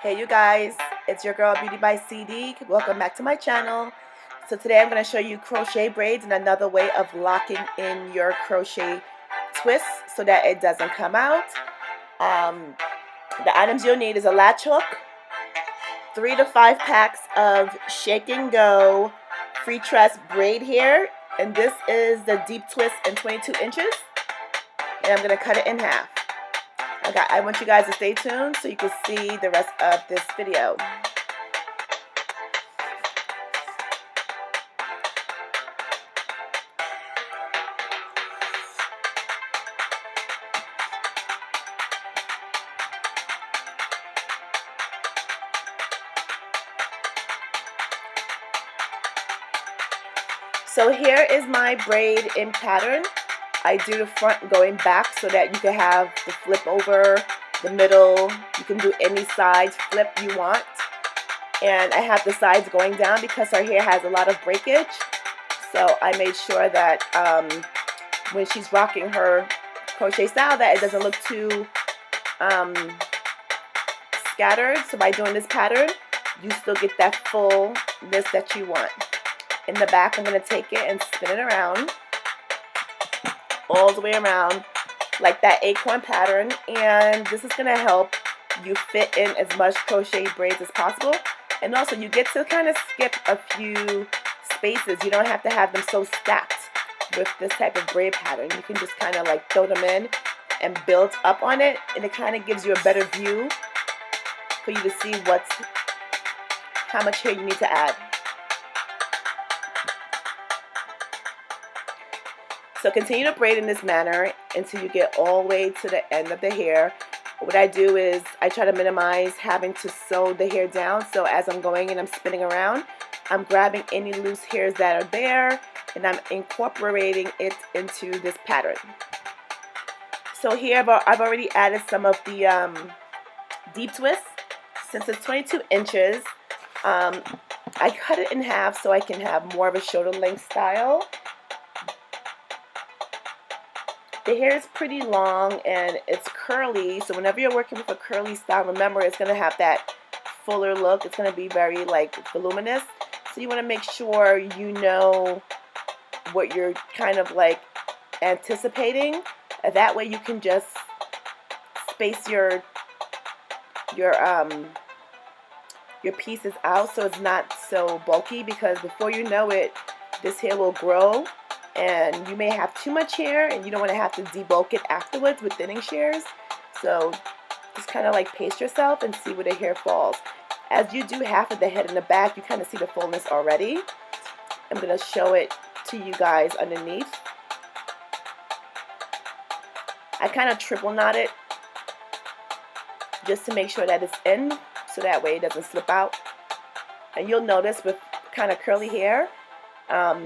Hey you guys, it's your girl Beauty by CD. Welcome back to my channel. So today I'm going to show you crochet braids and another way of locking in your crochet twist so that it doesn't come out. The items you'll need is a latch hook, 3 to 5 packs of Shake and Go FREETRESS braid hair, and this is the deep twist in 22 inches, and I'm going to cut it in half. I want you guys to stay tuned so you can see the rest of this video. So here is my braid in pattern. I do the front going back so that you can have the flip over, the middle, you can do any sides flip you want. And I have the sides going down because our hair has a lot of breakage. So I made sure that when she's rocking her crochet style that it doesn't look too scattered. So by doing this pattern, you still get that fullness that you want. In the back, I'm going to take it and spin it around, all the way around, like that acorn pattern. And this is going to help you fit in as much crochet braids as possible. And also, you get to kind of skip a few spaces. You don't have to have them so stacked with this type of braid pattern. You can just kind of like throw them in and build up on it. And it kind of gives you a better view for you to see how much hair you need to add. So continue to braid in this manner until you get all the way to the end of the hair. What I do is I try to minimize having to sew the hair down. So as I'm going and I'm spinning around, I'm grabbing any loose hairs that are there and I'm incorporating it into this pattern. So here I've already added some of the deep twists. Since it's 22 inches, I cut it in half so I can have more of a shoulder length style. The hair is pretty long and it's curly, so whenever you're working with a curly style, remember it's going to have that fuller look. It's going to be very like voluminous. So you want to make sure you know what you're kind of like anticipating. That way you can just space your pieces out so it's not so bulky, because before you know it, this hair will grow. And you may have too much hair and you don't want to have to debulk it afterwards with thinning shears. So just kind of like pace yourself and see where the hair falls. As you do half of the head and the back, you kind of see the fullness already. I'm going to show it to you guys underneath. I kind of triple knot it just to make sure that it's in, so that way it doesn't slip out. And you'll notice with kind of curly hair,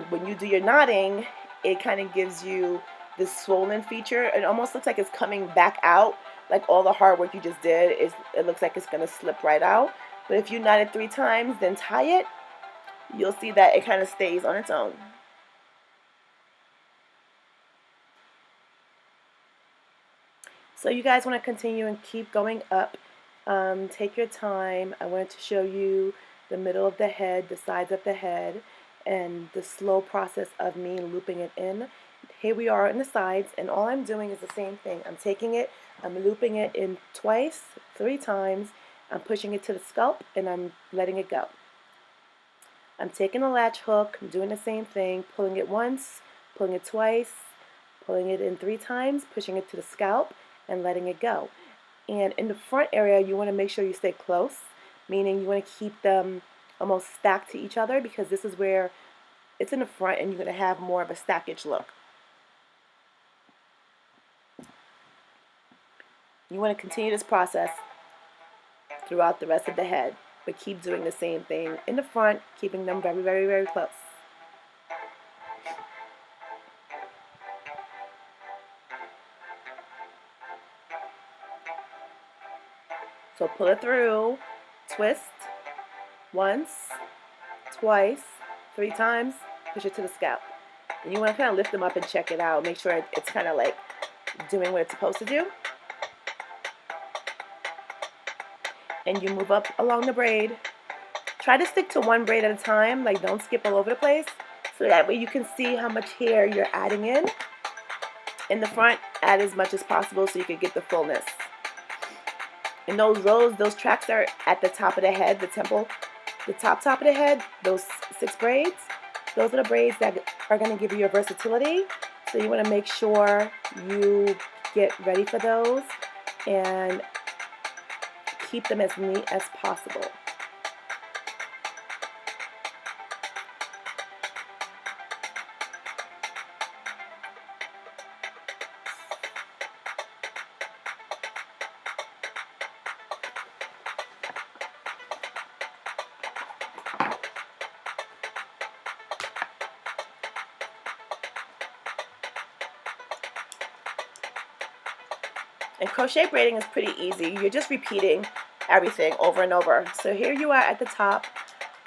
when you do your knotting, it kind of gives you this swollen feature. It almost looks like it's coming back out, like all the hard work you just did, it looks like it's going to slip right out. But if you knot it 3 times, then tie it, you'll see that it kind of stays on its own. So you guys want to continue and keep going up. Take your time. I wanted to show you the middle of the head, the sides of the head, and the slow process of me looping it in. Here we are in the sides, and all I'm doing is the same thing. I'm taking it, I'm looping it in twice, 3 times, I'm pushing it to the scalp, and I'm letting it go. I'm taking a latch hook, I'm doing the same thing, pulling it once, pulling it twice, pulling it in 3 times, pushing it to the scalp, and letting it go. And in the front area, you want to make sure you stay close, meaning you want to keep them almost stacked to each other, because this is where it's in the front and you're going to have more of a stackage look. You want to continue this process throughout the rest of the head, but keep doing the same thing in the front, keeping them very, very, very close. So pull it through, twist, once, twice, 3 times, push it to the scalp. And you want to kind of lift them up and check it out. Make sure it's kind of like doing what it's supposed to do. and you move up along the braid. Try to stick to one braid at a time, like don't skip all over the place, so that way you can see how much hair you're adding in. In the front, add as much as possible so you can get the fullness. And those rows, those tracks are at the top of the head, the temple, the top of the head, those 6 braids. Those are the braids that are going to give you your versatility. So you want to make sure you get ready for those and keep them as neat as possible. And crochet braiding is pretty easy. You're just repeating everything over and over. So here you are at the top,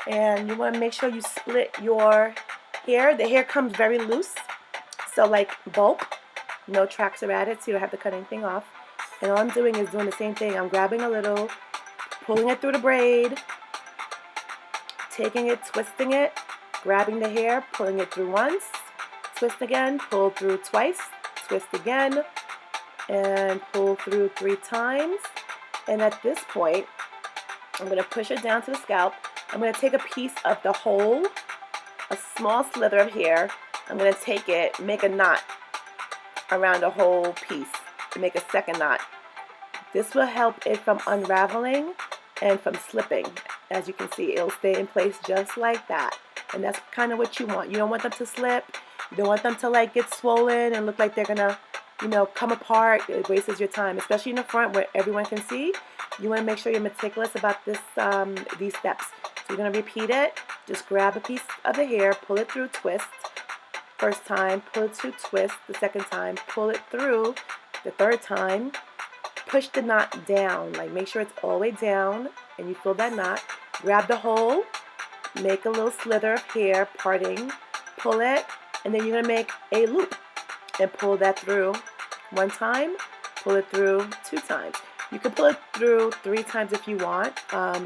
and you want to make sure you split your hair. The hair comes very loose, so like bulk. No tracks are added, so you don't have to cut anything off. And all I'm doing is doing the same thing. I'm grabbing a little, pulling it through the braid, taking it, twisting it, grabbing the hair, pulling it through once, twist again, pull through twice, twist again, and pull through 3 times. And at this point, I'm going to push it down to the scalp. I'm going to take a piece of the whole, a small slither of hair. I'm going to take it, make a knot around the whole piece, make a second knot. This will help it from unraveling and from slipping. As you can see, it'll stay in place just like that. And that's kind of what you want. You don't want them to slip. You don't want them to like get swollen and look like they're gonna, you know, come apart. It wastes your time, especially in the front where everyone can see. You want to make sure you're meticulous about this, these steps. So you're gonna repeat it. Just grab a piece of the hair, pull it through, twist. First time, pull it through, twist. The second time, pull it through. The third time, push the knot down. Like make sure it's all the way down, and you fill that knot. Grab the hole, make a little slither of hair, parting, pull it, and then you're gonna make a loop and pull that through 1 time, pull it through 2 times. You can pull it through 3 times if you want,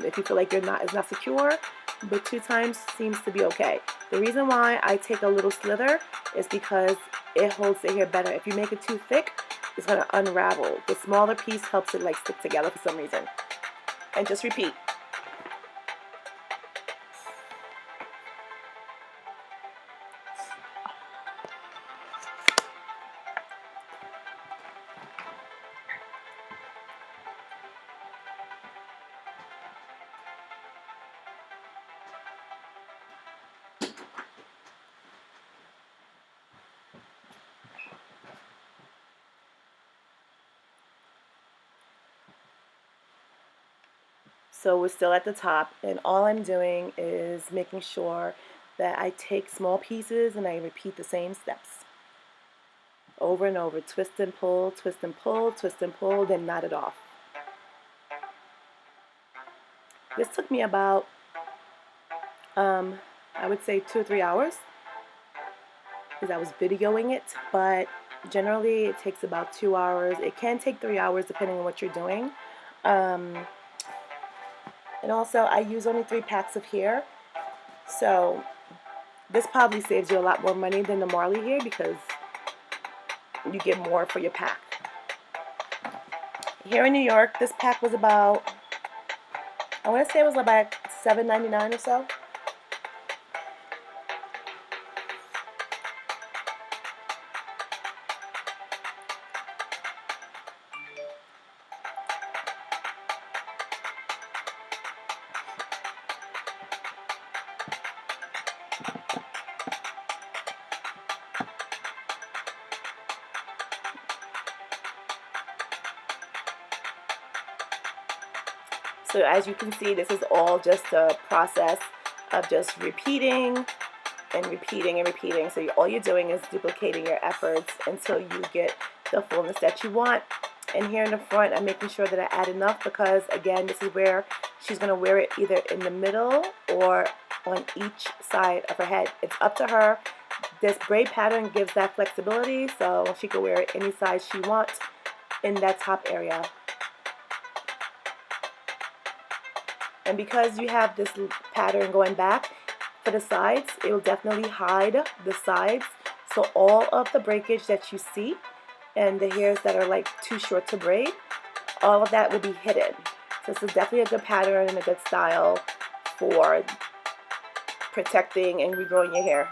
if you feel like your knot is not secure, but 2 times seems to be okay. The reason why I take a little slither is because it holds the hair better. If you make it too thick, it's going to unravel. The smaller piece helps it like stick together for some reason. And just repeat. So we're still at the top, and all I'm doing is making sure that I take small pieces and I repeat the same steps over and over. Twist and pull, twist and pull, twist and pull, then knot it off. This took me about, I would say 2 or 3 hours because I was videoing it, but generally it takes about 2 hours. It can take 3 hours depending on what you're doing. And also, I use only 3 packs of hair, so this probably saves you a lot more money than the Marley hair because you get more for your pack. Here in New York, this pack was about, I want to say it was about $7.99 or so. So as you can see, this is all just a process of just repeating and repeating and repeating. So all you're doing is duplicating your efforts until you get the fullness that you want. And here in the front, I'm making sure that I add enough because, again, this is where she's going to wear it either in the middle or on each side of her head. It's up to her. This braid pattern gives that flexibility, so she can wear it any size she wants in that top area. And because you have this pattern going back for the sides, it will definitely hide the sides. So all of the breakage that you see and the hairs that are like too short to braid, all of that will be hidden. So this is definitely a good pattern and a good style for protecting and regrowing your hair.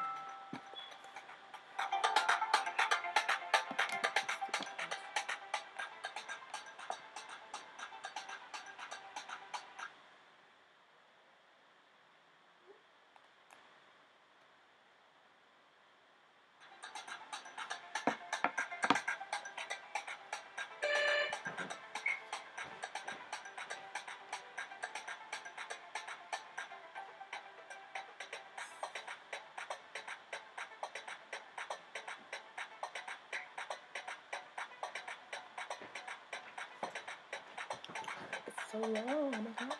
It's so low, oh my god.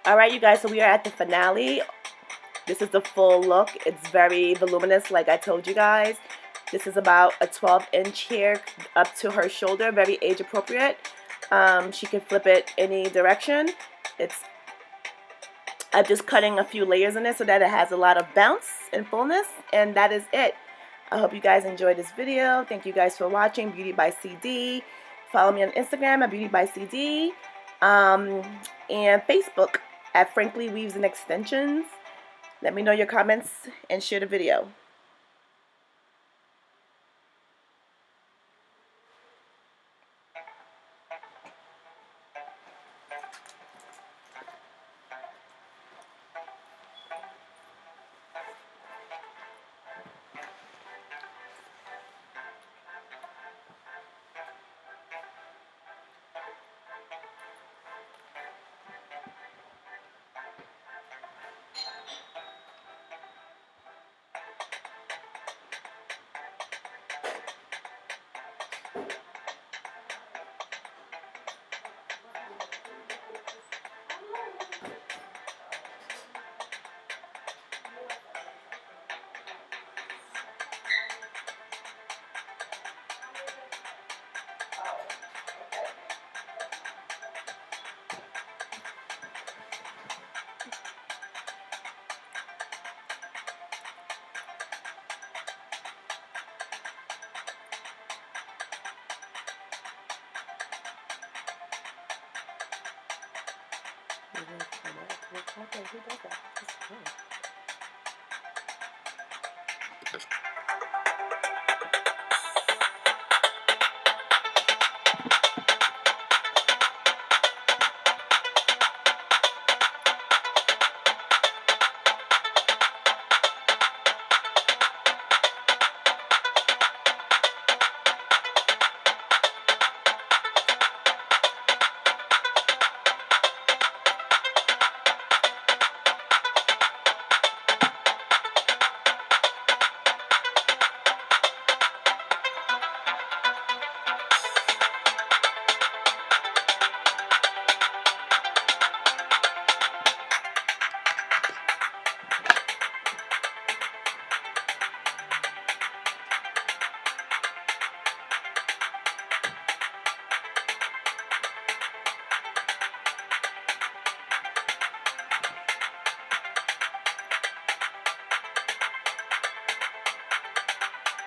Alright you guys, so we are at the finale. This is the full look. It's very voluminous like I told you guys. This is about a 12-inch hair up to her shoulder, very age appropriate. She can flip it any direction. I'm just cutting a few layers in it so that it has a lot of bounce and fullness, and that is it. I hope you guys enjoyed this video. Thank you guys for watching Beauty by CD. Follow me on Instagram at BeautybyCD, and Facebook at Frankly Weaves and Extensions. Let me know your comments and share the video.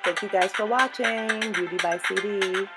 Thank you guys for watching Beauty by CD.